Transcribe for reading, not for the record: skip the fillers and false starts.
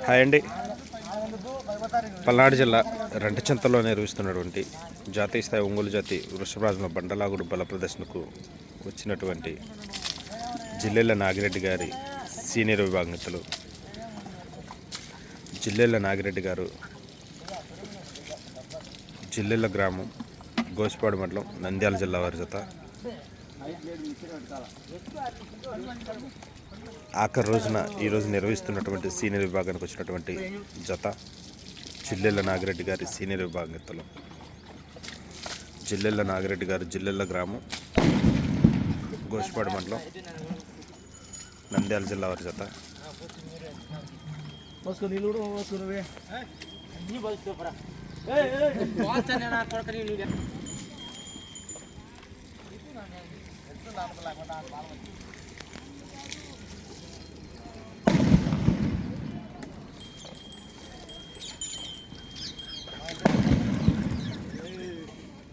Hi అండి. పల్నాడు జిల్లా రెంటచింతలో నిర్వహిస్తున్నటువంటి జాతీయ స్థాయి ఒంగోలు జాతి వృషభరాజుల బండలాగుడు బల ప్రదర్శనకు వచ్చినటువంటి జిల్లెళ్ళ నాగిరెడ్డి గారి సీనియర్ విభాగస్తులు జిల్లెళ్ళ నాగిరెడ్డి గారు జిల్లెళ్ళ గ్రామం గోసిపాడు మండలం నంద్యాల జిల్లా వారి జత ఆఖరి రోజున ఈరోజు నిర్వహిస్తున్నటువంటి సీనియర్ విభాగానికి వచ్చినటువంటి జత జిల్లెళ్ళ నాగిరెడ్డి గారి సీనియర్ విభాగస్తులు జిల్లెళ్ళ నాగిరెడ్డి గారు జిల్లెళ్ళ గ్రామం గోసిపాడు మండలం నంద్యాల జిల్లా వారి జత.